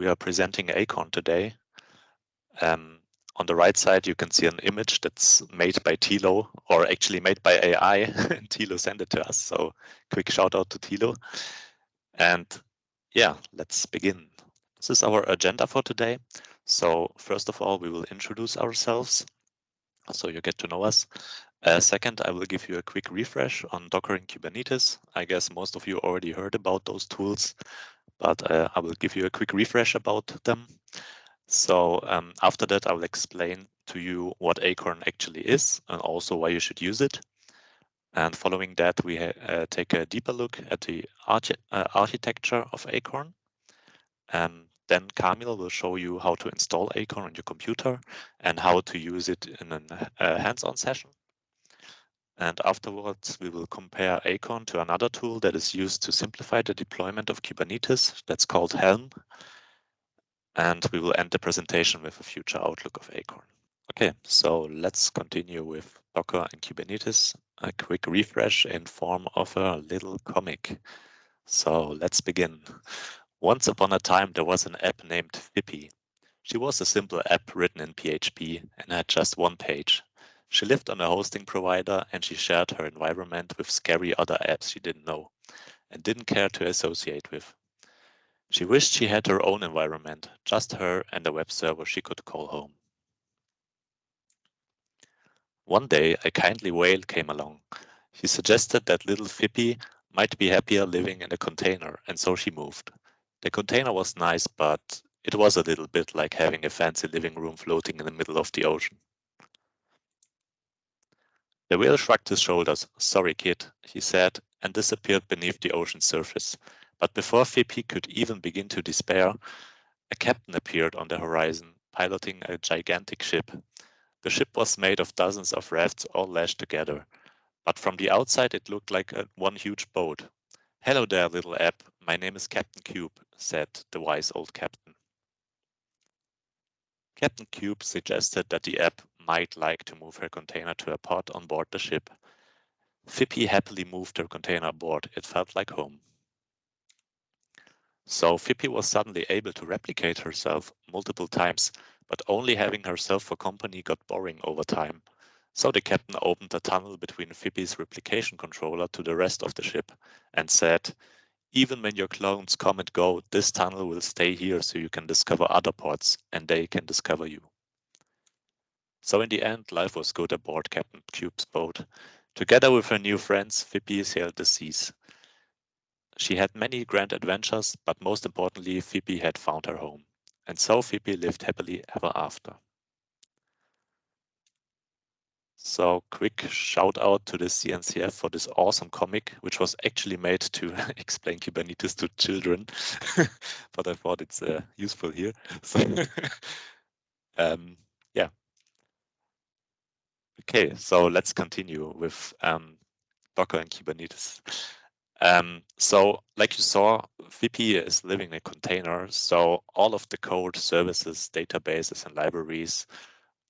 we are presenting Acorn today. On the right side, you can see an image that's made by Thilo, or actually made by AI, and Thilo sent it to us. So quick shout out to Thilo. And yeah, let's begin. This is our agenda for today. So first of all, we will introduce ourselves, so you get to know us. Second, I will give you a quick refresh on Docker and Kubernetes. I guess most of you already heard about those tools, but I will give you a quick refresh about them. So after that, I will explain to you what Acorn actually is and also why you should use it. And following that, we take a deeper look at the architecture of Acorn. Then Kamil will show you how to install Acorn on your computer and how to use it in a hands-on session. And afterwards, we will compare Acorn to another tool that is used to simplify the deployment of Kubernetes. That's called Helm. And we will end the presentation with a future outlook of Acorn. Okay, so let's continue with Docker and Kubernetes. A quick refresh in form of a little comic. So let's begin. Once upon a time, there was an app named Fippy. She was a simple app written in PHP and had just one page. She lived on a hosting provider and she shared her environment with scary other apps she didn't know and didn't care to associate with. She wished she had her own environment, just her and a web server she could call home. One day, a kindly whale came along. He suggested that little Fippy might be happier living in a container, and so she moved. The container was nice, but it was a little bit like having a fancy living room floating in the middle of the ocean. The whale shrugged his shoulders. "Sorry, kid," he said, and disappeared beneath the ocean's surface. But before Fippy could even begin to despair, a captain appeared on the horizon, piloting a gigantic ship. The ship was made of dozens of rafts all lashed together, but from the outside it looked like one huge boat. "Hello there, little app. My name is Captain Cube," said the wise old captain. Captain Cube suggested that the app might like to move her container to a pod on board the ship. Fippy happily moved her container aboard. It felt like home. So Fippy was suddenly able to replicate herself multiple times, but only having herself for company got boring over time. So the captain opened a tunnel between Fippy's replication controller to the rest of the ship and said, "Even when your clones come and go, this tunnel will stay here so you can discover other pods and they can discover you." So in the end, life was good aboard Captain Cube's boat. Together with her new friends, Fippy sailed the seas. She had many grand adventures, but most importantly, Fippy had found her home. And so Fippy lived happily ever after. So quick shout out to the CNCF for this awesome comic, which was actually made to explain Kubernetes to children, but I thought it's useful here. So, yeah. Okay, so let's continue with Docker and Kubernetes. So like you saw, Fippy is living in a container. So all of the code, services, databases, and libraries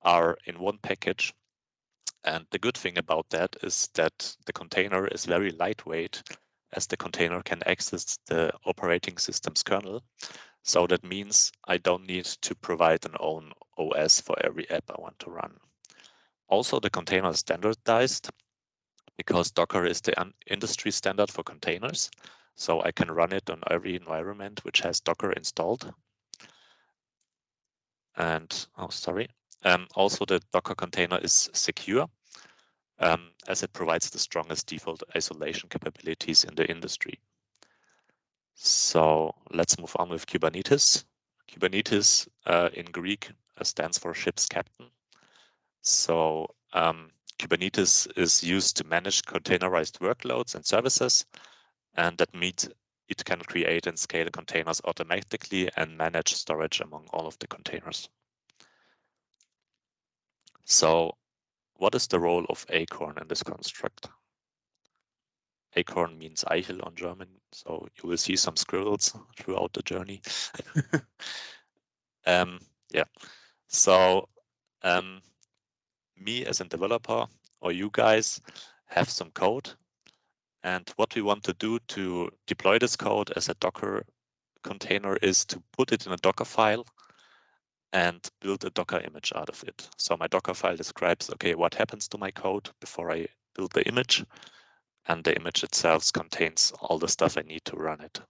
are in one package. And the good thing about that is that the container is very lightweight, as the container can access the operating system's kernel. So that means I don't need to provide an own OS for every app I want to run. Also, the container is standardized because Docker is the industry standard for containers. So I can run it on every environment which has Docker installed. And, also the Docker container is secure, as it provides the strongest default isolation capabilities in the industry. So let's move on with Kubernetes. Kubernetes in Greek stands for ship's captain. So Kubernetes is used to manage containerized workloads and services, and that means it can create and scale containers automatically and manage storage among all of the containers. So what is the role of Acorn in this construct? Acorn means Eichel on German, so you will see some squirrels throughout the journey. Yeah, so me as a developer or you guys have some code, and what we want to do to deploy this code as a Docker container is to put it in a Docker file and build a Docker image out of it. So my Docker file describes, okay, what happens to my code before I build the image, and the image itself contains all the stuff I need to run it.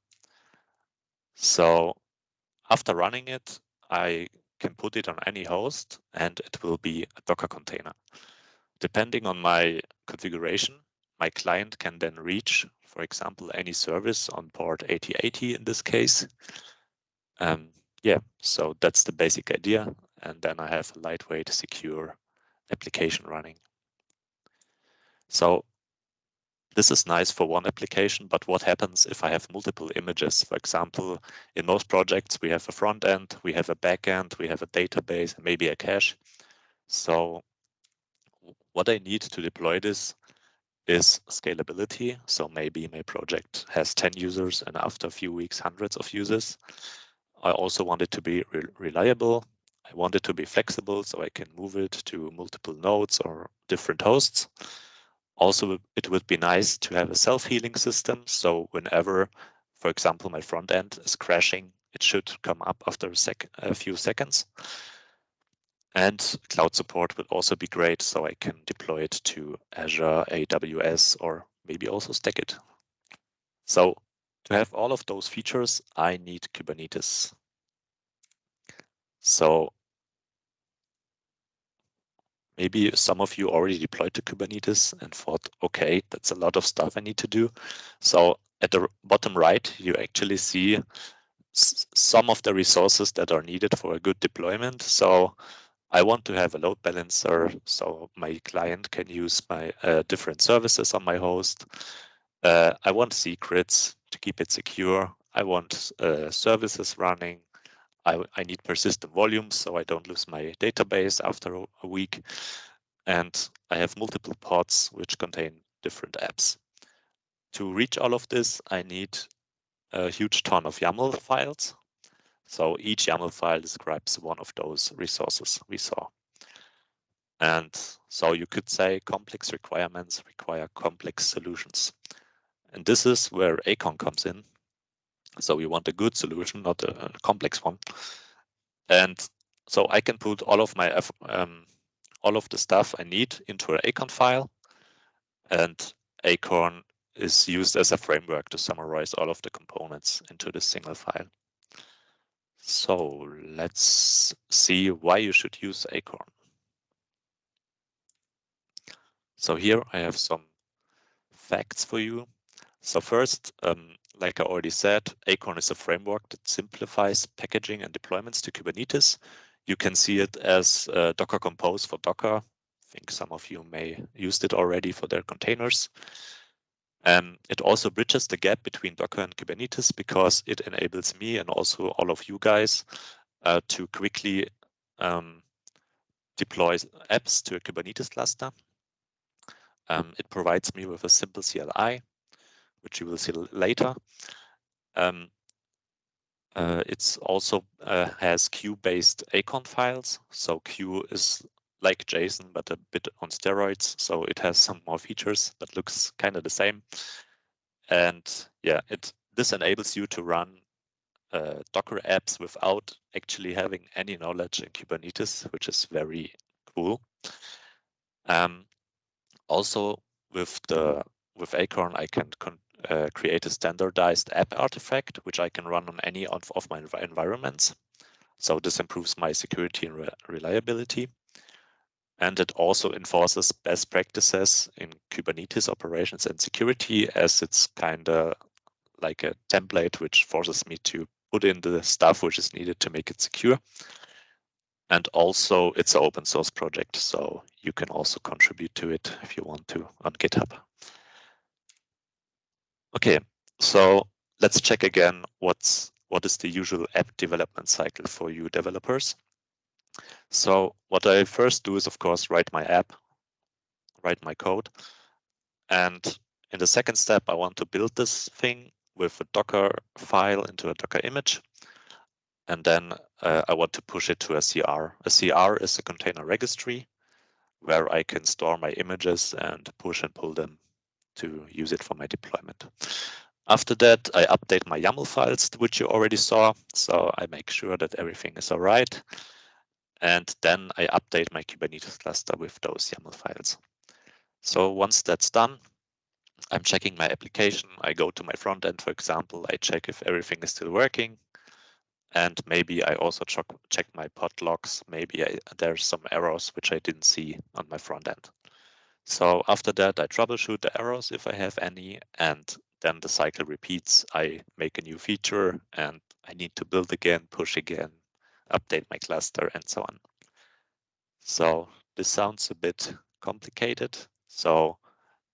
So after running it, I can put it on any host and it will be a Docker container. Depending on my configuration, my client can then reach, for example, any service on port 8080 in this case. Yeah, so that's the basic idea. And then I have a lightweight, secure application running. So this is nice for one application, but what happens if I have multiple images? For example, in most projects, we have a front end, we have a back end, we have a database, maybe a cache. So what I need to deploy this is scalability. So maybe my project has 10 users and after a few weeks, hundreds of users. I also want it to be reliable. I want it to be flexible so I can move it to multiple nodes or different hosts. Also, it would be nice to have a self-healing system. So whenever, for example, my front end is crashing, it should come up after a few seconds. And cloud support would also be great, so I can deploy it to Azure, AWS, or maybe also stack it. So to have all of those features, I need Kubernetes. So maybe some of you already deployed to Kubernetes and thought, okay, that's a lot of stuff I need to do. So at the bottom right, you actually see some of the resources that are needed for a good deployment. So I want to have a load balancer so my client can use my different services on my host. I want secrets to keep it secure. I want services running. I need persistent volumes so I don't lose my database after a week. And I have multiple pods which contain different apps. To reach all of this, I need a huge ton of YAML files. So each YAML file describes one of those resources we saw. And so you could say complex requirements require complex solutions. And this is where Acorn comes in. So we want a good solution, not a complex one. And so I can put all of my all of the stuff I need into an Acorn file. And Acorn is used as a framework to summarize all of the components into this single file. So let's see why you should use Acorn. So here I have some facts for you. So first, like I already said, Acorn is a framework that simplifies packaging and deployments to Kubernetes. You can see it as Docker Compose for Docker. I think some of you may used it already for their containers. It also bridges the gap between Docker and Kubernetes because it enables me and also all of you guys to quickly deploy apps to a Kubernetes cluster. It provides me with a simple CLI, which you will see later. It's also has queue-based Acorn files. So queue is like JSON, but a bit on steroids. So it has some more features, but looks kind of the same. And yeah, this enables you to run Docker apps without actually having any knowledge in Kubernetes, which is very cool. Also, with Acorn, I can create a standardized app artifact, which I can run on any of my environments. So this improves my security and reliability. And it also enforces best practices in Kubernetes operations and security, as it's kind of like a template which forces me to put in the stuff which is needed to make it secure. And also it's an open source project, so you can also contribute to it if you want to on GitHub. Okay, so let's check again what is the usual app development cycle for you developers. So what I first do is, of course, write my app, write my code. And in the second step, I want to build this thing with a Docker file into a Docker image. And then I want to push it to a CR. A CR is a container registry where I can store my images and push and pull them to use it for my deployment. After that, I update my YAML files, which you already saw. So I make sure that everything is all right. And then I update my Kubernetes cluster with those YAML files. So once that's done, I'm checking my application. I go to my front end, for example. I check if everything is still working. And maybe I also check my pod logs. Maybe there's some errors which I didn't see on my front end. So after that, I troubleshoot the errors if I have any, and then the cycle repeats. I make a new feature and I need to build again, push again, update my cluster, and so on. So this sounds a bit complicated. So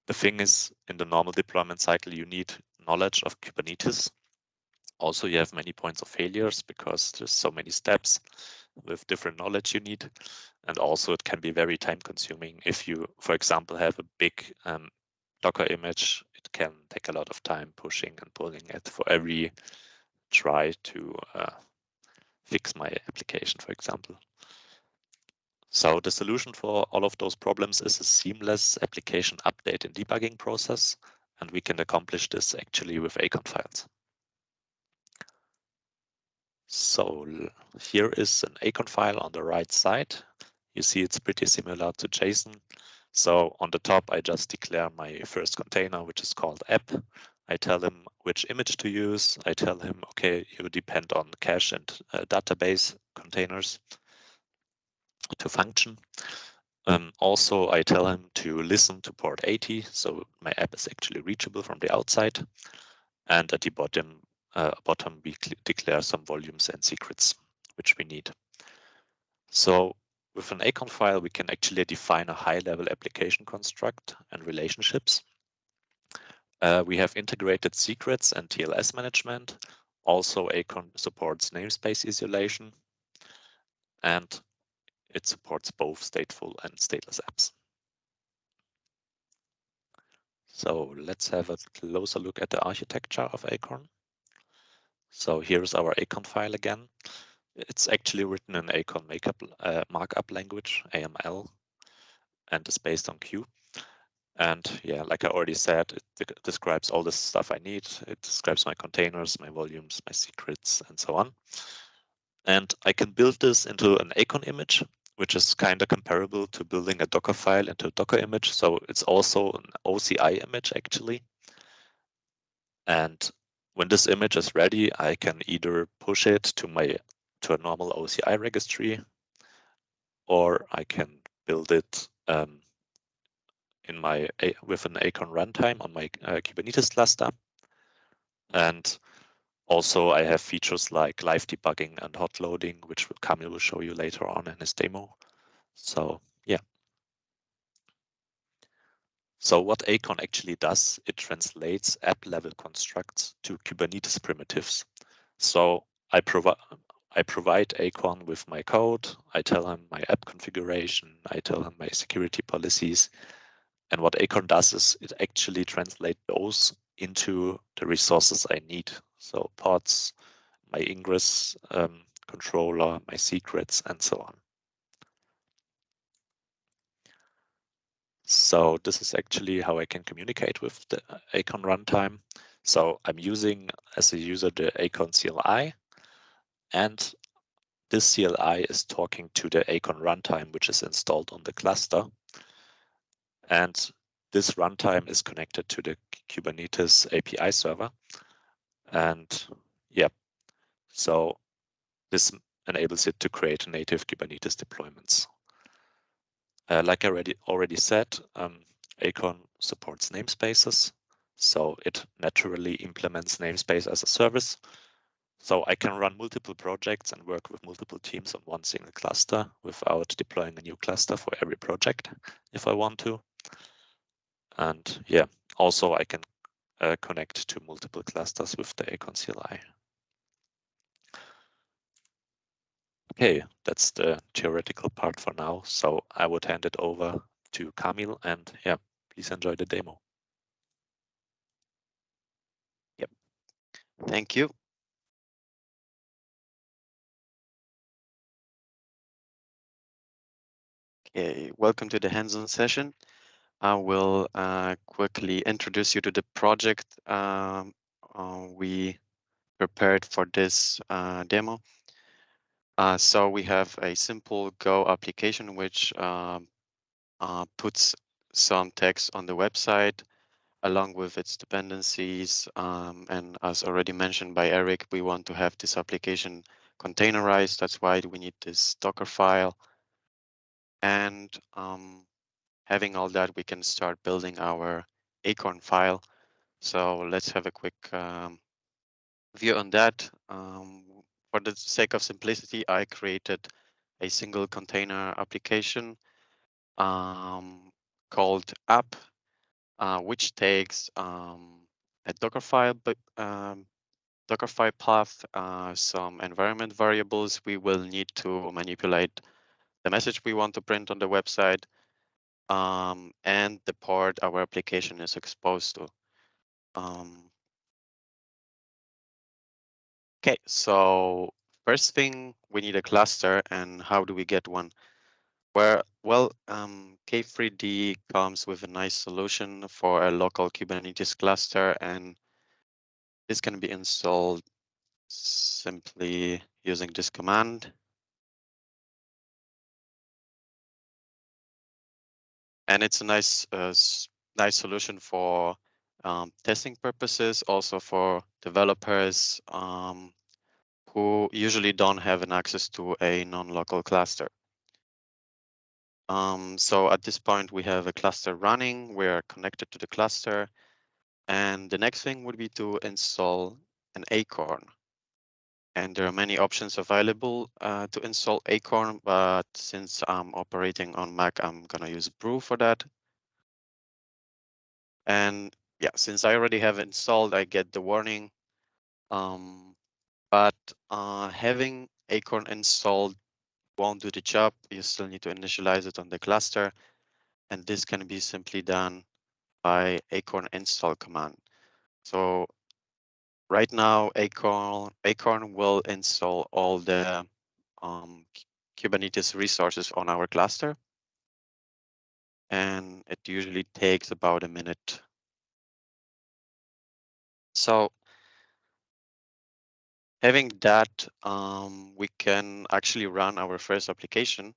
the thing is, in the normal deployment cycle, you need knowledge of Kubernetes. Also, you have many points of failures because there's so many steps with different knowledge you need. And also it can be very time consuming. If you, for example, have a big Docker image, it can take a lot of time pushing and pulling it for every try to fix my application, for example. So the solution for all of those problems is a seamless application update and debugging process. And we can accomplish this actually with Acorn files. So here is an Acorn file on the right side. You see it's pretty similar to JSON. So on the top, I just declare my first container, which is called app. I tell him which image to use. I tell him, okay, you depend on cache and database containers to function. Also, I tell him to listen to port 80, so my app is actually reachable from the outside. And at the bottom, we declare some volumes and secrets, which we need. So with an Acorn file, we can actually define a high-level application construct and relationships. We have integrated secrets and TLS management. Also, Acorn supports namespace isolation, and it supports both stateful and stateless apps. So let's have a closer look at the architecture of Acorn. So here's our Acorn file again. It's actually written in Acorn markup language, AML, and is based on Q. And yeah, like I already said, it describes all the stuff I need. It describes my containers, my volumes, my secrets, and so on. And I can build this into an Acorn image, which is kind of comparable to building a Docker file into a Docker image. So it's also an OCI image, actually. And when this image is ready, I can either push it to a normal OCI registry, or I can build it with an Acorn runtime on my Kubernetes cluster. And also I have features like live debugging and hot loading, which Kamil will show you later on in his demo. So yeah. So what Acorn actually does, it translates app level constructs to Kubernetes primitives. So I provide Acorn with my code. I tell him my app configuration. I tell him my security policies. And what Acorn does is it actually translates those into the resources I need. So pods, my ingress controller, my secrets, and so on. So this is actually how I can communicate with the Acorn runtime. So I'm using, as a user, the Acorn CLI, and this CLI is talking to the Acorn runtime, which is installed on the cluster. And this runtime is connected to the Kubernetes API server. And yeah, so this enables it to create native Kubernetes deployments. Like I already said, Acorn supports namespaces. So it naturally implements namespace as a service. So I can run multiple projects and work with multiple teams on one single cluster without deploying a new cluster for every project if I want to. And yeah, also I can connect to multiple clusters with the Acorn CLI. Okay, that's the theoretical part for now. So I would hand it over to Kamil, and yeah, please enjoy the demo. Yep. Thank you. Okay, welcome to the hands-on session. I will quickly introduce you to the project we prepared for this demo. So we have a simple Go application which puts some text on the website along with its dependencies. And as already mentioned by Eric, we want to have this application containerized. That's why we need this Docker file. And having all that, we can start building our Acorn file. So let's have a quick view on that. For the sake of simplicity, I created a single container application called app, which takes a Docker file, but Dockerfile path, some environment variables. We will need to manipulate the message we want to print on the website, and the port our application is exposed to. Okay, so first thing, we need a cluster, and how do we get one? Well, K3D comes with a nice solution for a local Kubernetes cluster, and this can be installed simply using this command. And it's a nice solution for testing purposes, also for developers who usually don't have an access to a non-local cluster. So at this point, we have a cluster running. We're connected to the cluster. And the next thing would be to install an Acorn. And there are many options available to install Acorn, but since I'm operating on Mac, I'm gonna use Brew for that. And yeah, since I already have it installed, I get the warning. But having Acorn installed won't do the job. You still need to initialize it on the cluster. And this can be simply done by Acorn install command. So right now, Acorn will install all the Kubernetes resources on our cluster. And it usually takes about a minute. So having that, we can actually run our first application.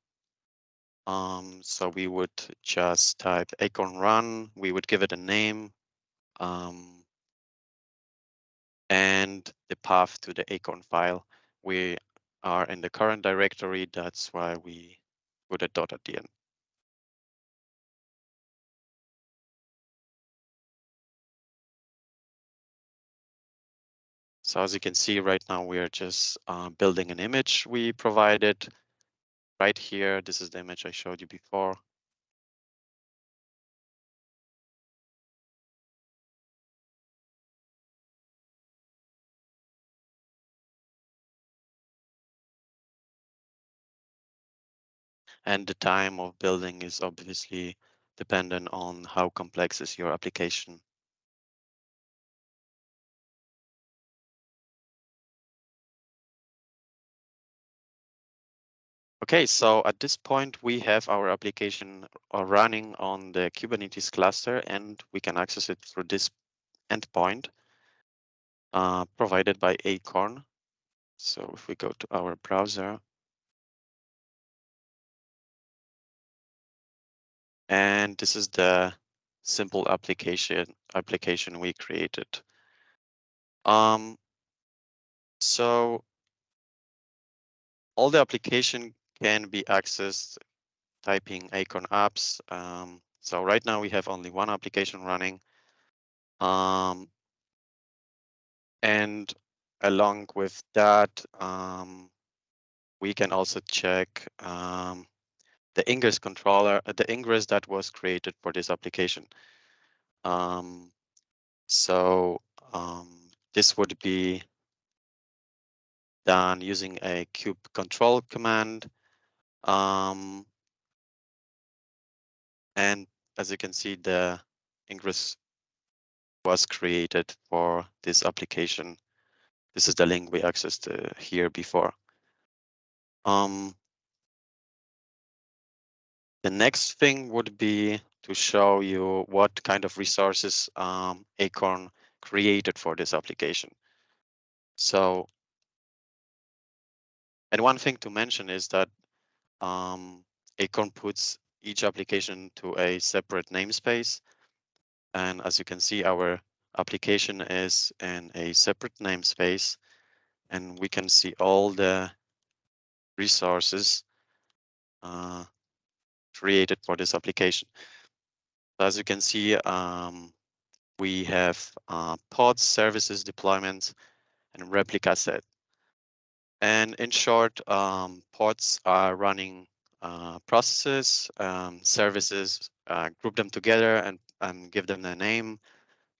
So we would just type acorn run, we would give it a name, and the path to the acorn file. We are in the current directory, that's why we put a dot at the end. So as you can see right now, we are just building an image we provided right here. This is the image I showed you before. And the time of building is obviously dependent on how complex is your application. Okay, so at this point, we have our application running on the Kubernetes cluster, and we can access it through this endpoint provided by Acorn. So if we go to our browser, and this is the simple application we created. So all the application can be accessed typing Acorn apps. So right now we have only one application running. And along with that, we can also check the ingress controller, the ingress that was created for this application. So this would be done using a kube control command. And as you can see, the ingress was created for this application. This is the link we accessed here before. The next thing would be to show you what kind of resources Acorn created for this application. So, and one thing to mention is that Acorn puts each application to a separate namespace. And as you can see, our application is in a separate namespace, and we can see all the resources created for this application. As you can see, we have pods, services, deployments, and replica set. And in short, pods are running processes, services, group them together and give them a name.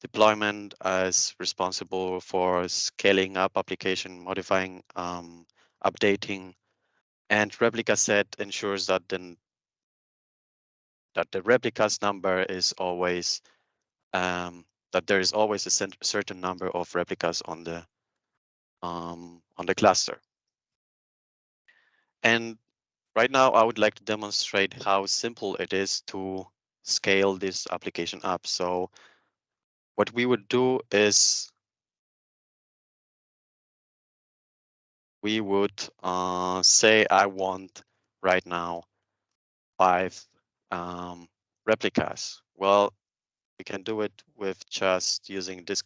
Deployment is responsible for scaling up application, modifying, updating, and replica set ensures that the replicas number is always that there is always a certain number of replicas on the cluster. And right now, I would like to demonstrate how simple it is to scale this application up. So what we would do is we would say I want right now 5 replicas. Well, we can do it with just using this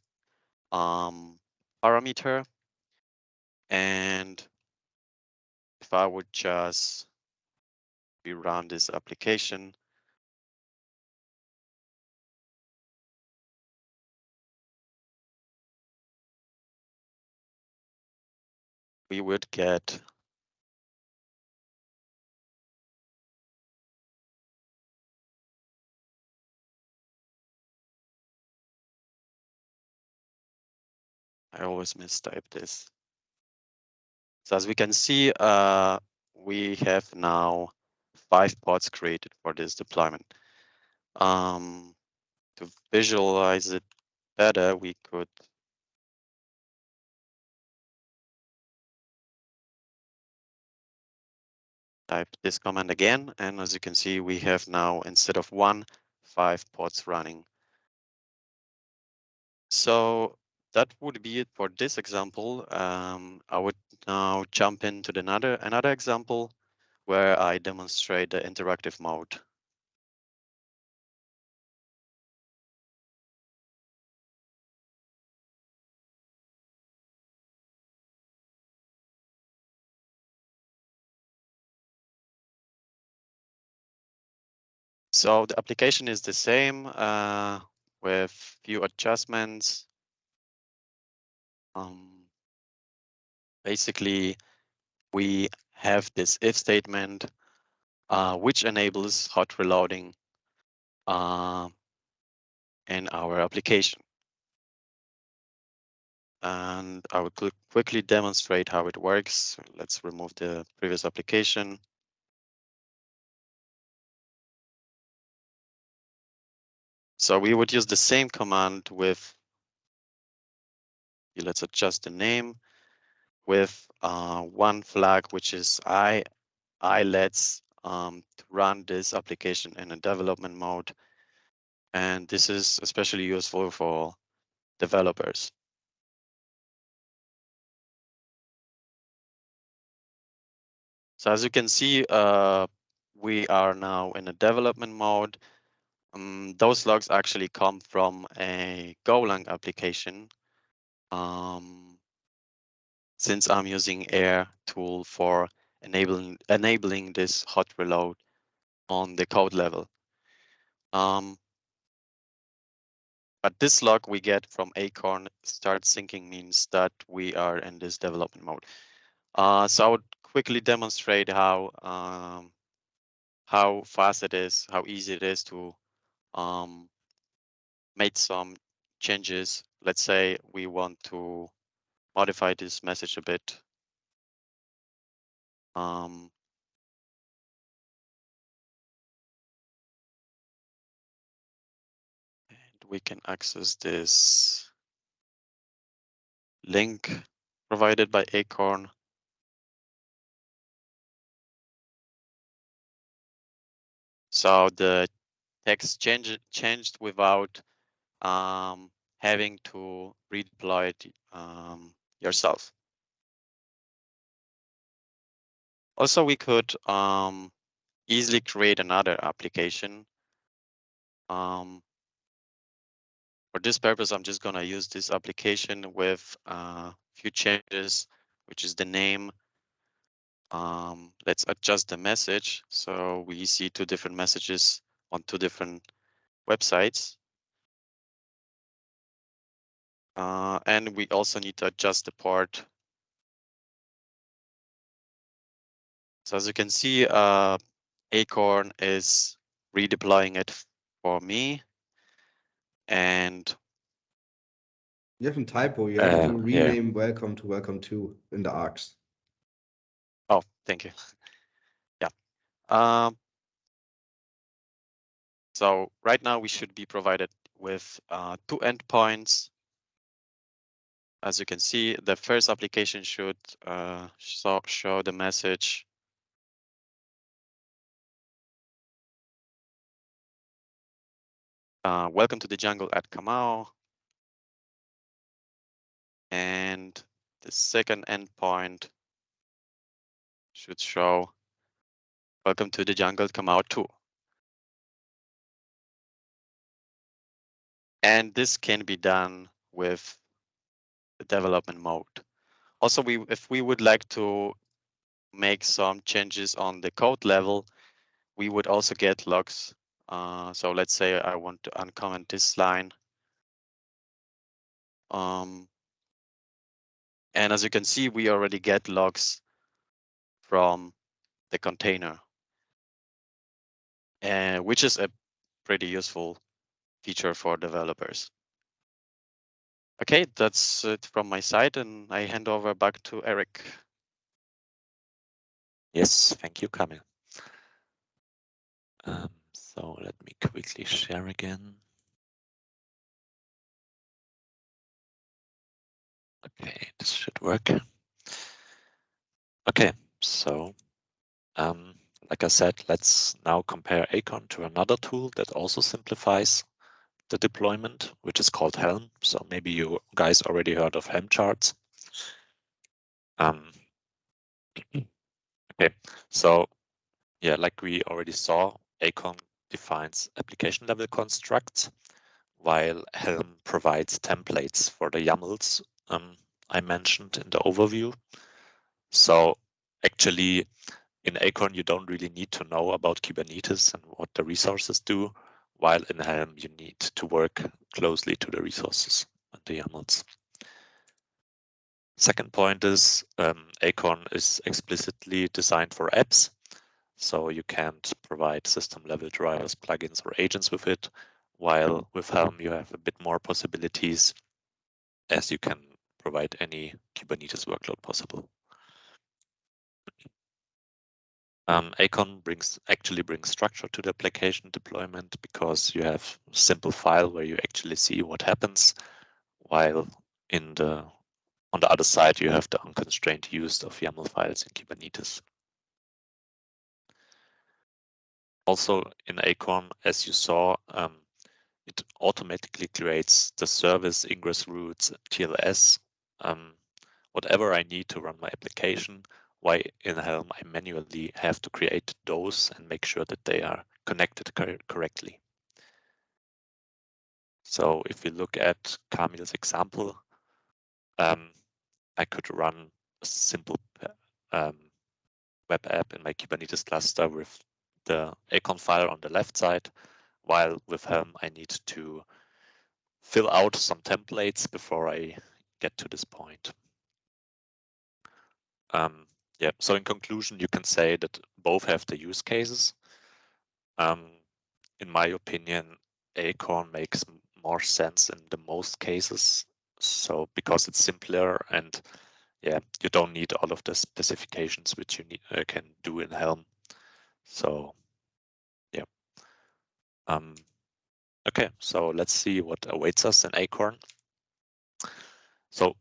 parameter. And if I would just rerun this application, we would get I always mistype this. So as we can see, we have now 5 pods created for this deployment. To visualize it better, we could type this command again. And as you can see, we have now, instead of 1, 5 pods running. So that would be it for this example. I would now jump into another example where I demonstrate the interactive mode. So the application is the same with few adjustments. Basically, we have this if statement which enables hot reloading in our application. And I will quickly demonstrate how it works. Let's remove the previous application. So we would use the same command with, let's adjust the name with one flag, which is I let's to run this application in a development mode. And this is especially useful for developers. So as you can see, we are now in a development mode. Those logs actually come from a Golang application. Since I'm using Air tool for enabling this hot reload on the code level. But this log we get from Acorn start syncing means that we are in this development mode. So I would quickly demonstrate how fast it is, how easy it is to make some changes. Let's say we want to modify this message a bit. And we can access this link provided by Acorn. So the text changed without having to redeploy it yourself. Also, we could easily create another application. For this purpose, I'm just going to use this application with a few changes, which is the name. Let's adjust the message. So we see two different messages on two different websites. And we also need to adjust the port. So as you can see, Acorn is redeploying it for me. And you have a typo. You have to rename welcome to welcome to in the arcs. Oh, thank you. Yeah. So right now we should be provided with 2 endpoints. As you can see, the first application should show the message. Welcome to the jungle at Kamau. And the second endpoint should show welcome to the jungle Kamau 2. And this can be done with the development mode. Also, if we would like to make some changes on the code level, we would also get logs. So let's say I want to uncomment this line. And as you can see, we already get logs from the container, which is a pretty useful feature for developers. Okay, that's it from my side, and I hand over back to Eric. Yes, thank you, Kamil. So let me quickly share again. Okay, this should work. Okay, so like I said, let's now compare Acorn to another tool that also simplifies the deployment, which is called Helm. So maybe you guys already heard of Helm charts. Okay, so yeah, like we already saw, Acorn defines application level constructs, while Helm provides templates for the YAMLs I mentioned in the overview. So actually, in Acorn, you don't really need to know about Kubernetes and what the resources do, while in Helm, you need to work closely to the resources and the YAMLs. Second point is Acorn is explicitly designed for apps. So you can't provide system level drivers, plugins, or agents with it, while with Helm, you have a bit more possibilities as you can provide any Kubernetes workload possible. Acorn actually brings structure to the application deployment because you have a simple file where you actually see what happens, while on the other side you have the unconstrained use of YAML files in Kubernetes. Also in Acorn, as you saw, it automatically creates the service, ingress routes, TLS, whatever I need to run my application. Why in Helm I manually have to create those and make sure that they are connected correctly. So if we look at Kamil's example, I could run a simple web app in my Kubernetes cluster with the Acorn file on the left side, while with Helm I need to fill out some templates before I get to this point. Yeah, so in conclusion, you can say that both have the use cases. In my opinion, Acorn makes more sense in the most cases. So because it's simpler and yeah, you don't need all of the specifications which you can do in Helm. So yeah. Okay, so let's see what awaits us in Acorn. So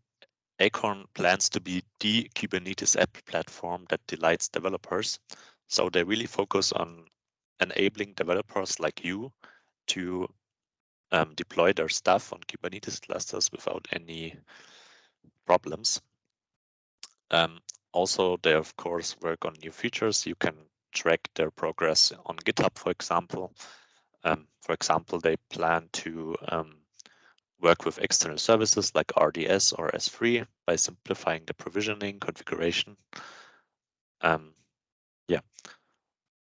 Acorn plans to be the Kubernetes app platform that delights developers. So they really focus on enabling developers like you to deploy their stuff on Kubernetes clusters without any problems. Also, they of course work on new features. You can track their progress on GitHub, for example. They plan to work with external services like RDS or S3 by simplifying the provisioning configuration.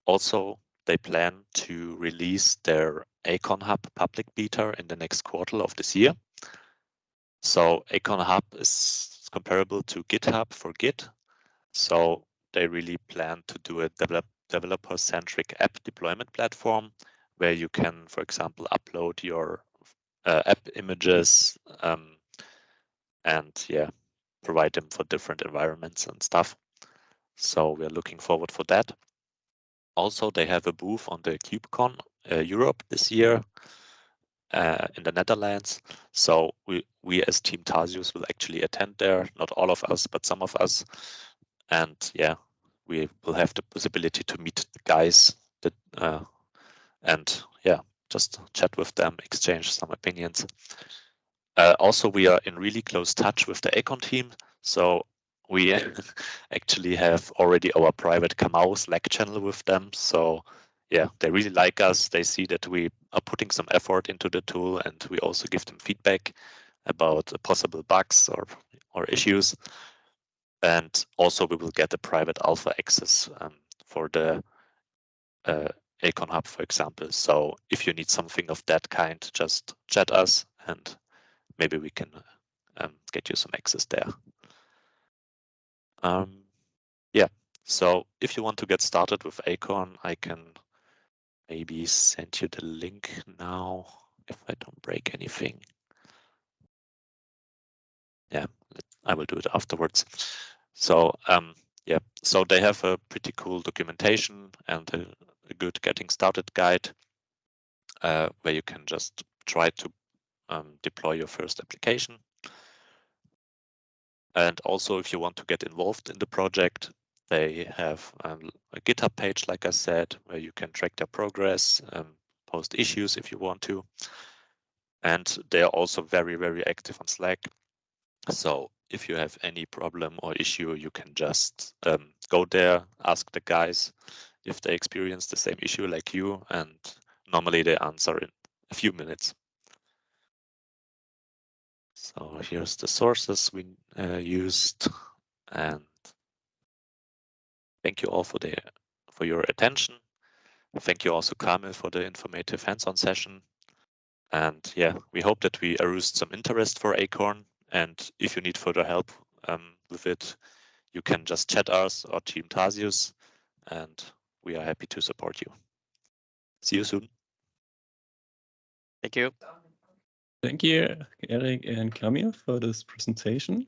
Also, they plan to release their Acorn Hub public beta in the next quarter of this year. So Acorn Hub is comparable to GitHub for Git. So they really plan to do a developer-centric app deployment platform where you can, for example, upload your app images and provide them for different environments and stuff. So we're looking forward for that. Also, they have a booth on the KubeCon Europe this year in the Netherlands. So we as Team Tarsius will actually attend there. Not all of us, but some of us. And we will have the possibility to meet the guys and just chat with them, exchange some opinions. Also, we are in really close touch with the Acorn team. So we actually have already our private Kamau Slack channel with them. So they really like us. They see that we are putting some effort into the tool, and we also give them feedback about possible bugs or issues. And also we will get a private alpha access for the Acorn Hub, for example. So if you need something of that kind, just chat us and maybe we can get you some access there. So if you want to get started with Acorn, I can maybe send you the link now if I don't break anything. I will do it afterwards. So so they have a pretty cool documentation and a good getting started guide where you can just try to deploy your first application. And also, if you want to get involved in the project, they have a GitHub page, like I said, where you can track their progress, post issues if you want to. And they are also very, very active on Slack. So if you have any problem or issue, you can just go there, ask the guys if they experience the same issue like you, and normally they answer in a few minutes. So here's the sources we used, and thank you all for your attention. Thank you also, Kamil, for the informative hands-on session. And we hope that we aroused some interest for Acorn. And if you need further help with it, you can just chat us or Team Tarsius, and we are happy to support you. See you soon. Thank you. Thank you, Eric and Kamil, for this presentation.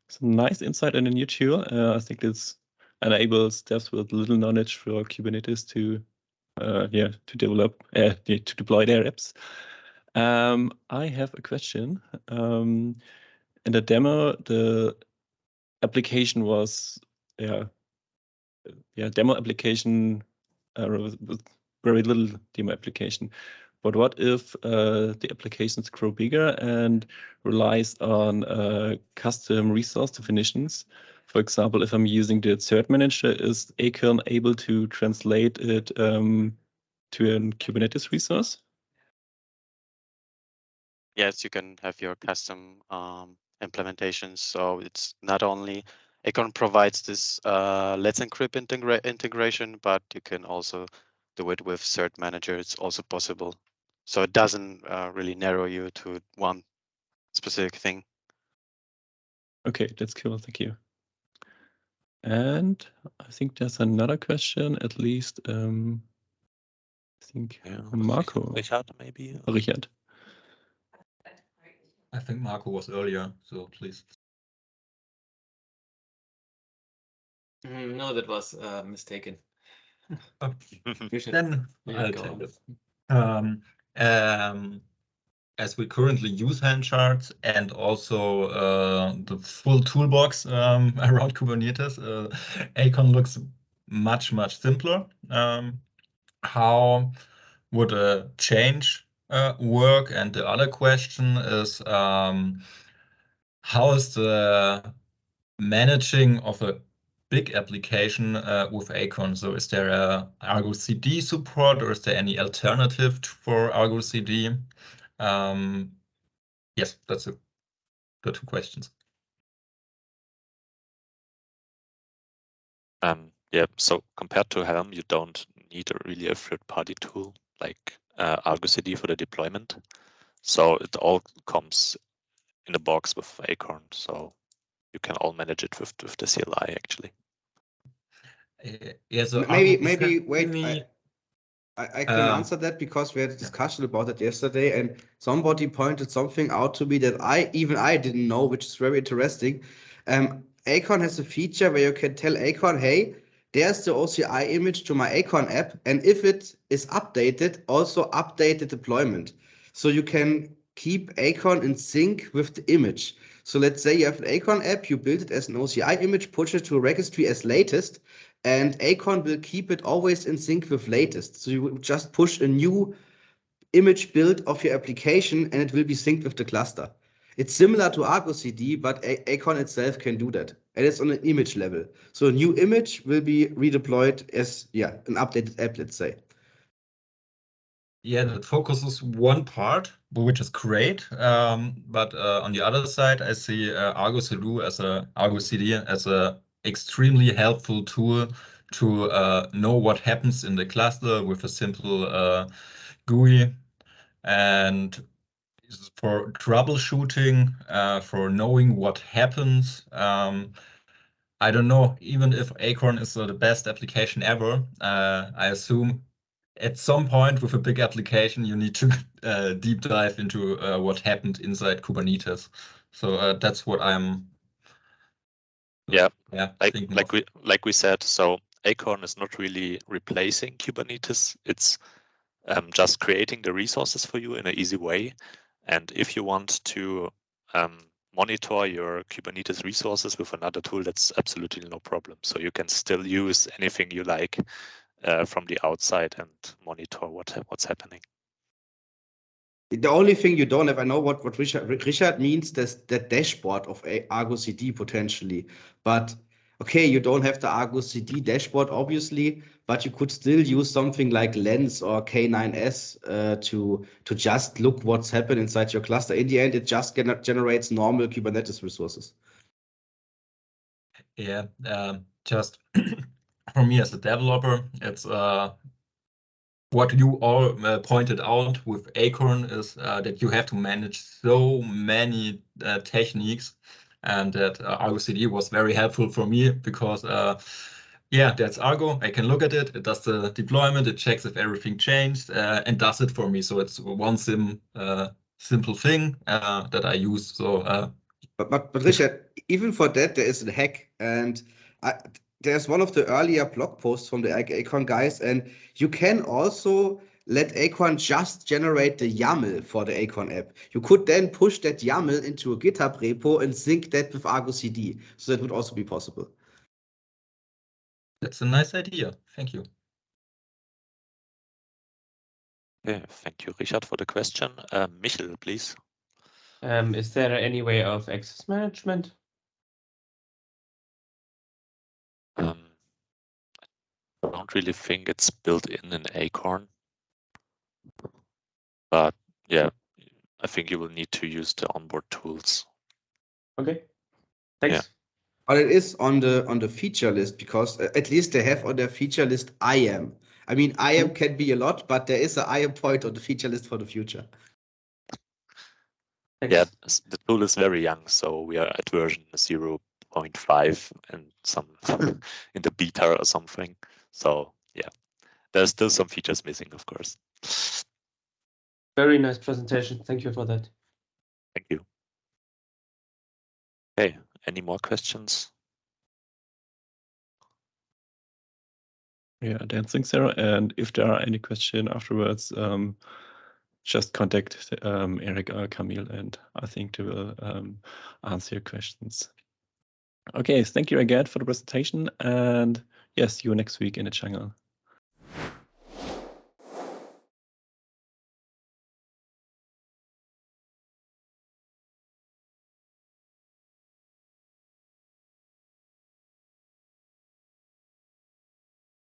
Some nice insight in a new tool. I think this enables devs with little knowledge for Kubernetes to develop, to deploy their apps. I have a question. In the demo, the application was demo application with very little demo application. But what if the applications grow bigger and relies on custom resource definitions? For example, if I'm using the thread manager, is Acorn able to translate it to a Kubernetes resource? Yes, you can have your custom implementations. So it's not only Acorn provides this Let's Encrypt integration, but you can also do it with Cert Manager. It's also possible. So it doesn't really narrow you to one specific thing. Okay, that's cool. Thank you. And I think there's another question, at least. I think Marco. Richard, maybe. Richard. I think Marco was earlier, so please. No, that was mistaken. Then I'll take it. As we currently use hand charts and also the full toolbox around Kubernetes, Acorn looks much simpler. How would a change work? And the other question is, how is the managing of a big application with Acorn? So is there a Argo CD support, or is there any alternative for Argo CD? Yes, that's the two questions. Yeah, so compared to Helm, you don't need really a third-party tool like Argo CD for the deployment. So it all comes in a box with Acorn. So you can all manage it with the CLI actually. Yeah, so maybe wait. I can answer that because we had a discussion about it yesterday, and somebody pointed something out to me that I didn't know, which is very interesting. Acorn has a feature where you can tell Acorn, hey, there's the OCI image to my Acorn app, and if it is updated, also update the deployment. So you can keep Acorn in sync with the image. So let's say you have an Acorn app, you build it as an OCI image, push it to a registry as latest, and Acorn will keep it always in sync with latest. So you would just push a new image build of your application and it will be synced with the cluster. It's similar to Argo CD, but Acorn itself can do that. And it's on an image level. So a new image will be redeployed as an updated app, let's say. Yeah, that focuses one part, which is great. But on the other side, I see Argo CD as a extremely helpful tool to know what happens in the cluster with a simple GUI, and for troubleshooting, for knowing what happens. I don't know, even if Acorn is the best application ever, I assume at some point with a big application, you need to deep dive into what happened inside Kubernetes. So that's what I'm. Like we said, so Acorn is not really replacing Kubernetes. It's just creating the resources for you in an easy way. And if you want to monitor your Kubernetes resources with another tool, that's absolutely no problem. So you can still use anything you like from the outside and monitor what's happening. The only thing you don't have, I know what Richard means, that dashboard of Argo CD potentially. But okay, you don't have the Argo CD dashboard, obviously, but you could still use something like Lens or K9S to just look what's happened inside your cluster. In the end, it just generates normal Kubernetes resources. Yeah, just for me as a developer, it's what you all pointed out with Acorn is that you have to manage so many techniques, and that Argo CD was very helpful for me because that's Argo. I can look at it. It does the deployment. It checks if everything changed and does it for me. So it's one simple thing that I use. So, but Richard, even for that, there is a hack, and there's one of the earlier blog posts from the Acorn guys, and you can also let Acorn just generate the YAML for the Acorn app. You could then push that YAML into a GitHub repo and sync that with Argo CD. So that would also be possible. That's a nice idea. Thank you. Okay, thank you, Richard, for the question. Michel, please. Is there any way of access management? I don't really think it's built in Acorn, but yeah, I think you will need to use the onboard tools. Okay, thanks. Yeah. But it is on the feature list, because at least they have on their feature list IAM. I mean, IAM can be a lot, but there is an IAM point on the feature list for the future. Thanks. Yeah, the tool is very young, so we are at version 0.5 and some in the beta or something. So yeah, there's still some features missing, of course. Very nice presentation. Thank you for that. Thank you. Okay, any more questions? Yeah, I don't think so. And if there are any questions afterwards, just contact Eric or Camille, and I think they will answer your questions. Okay, thank you again for the presentation, and yes, see you next week in the channel.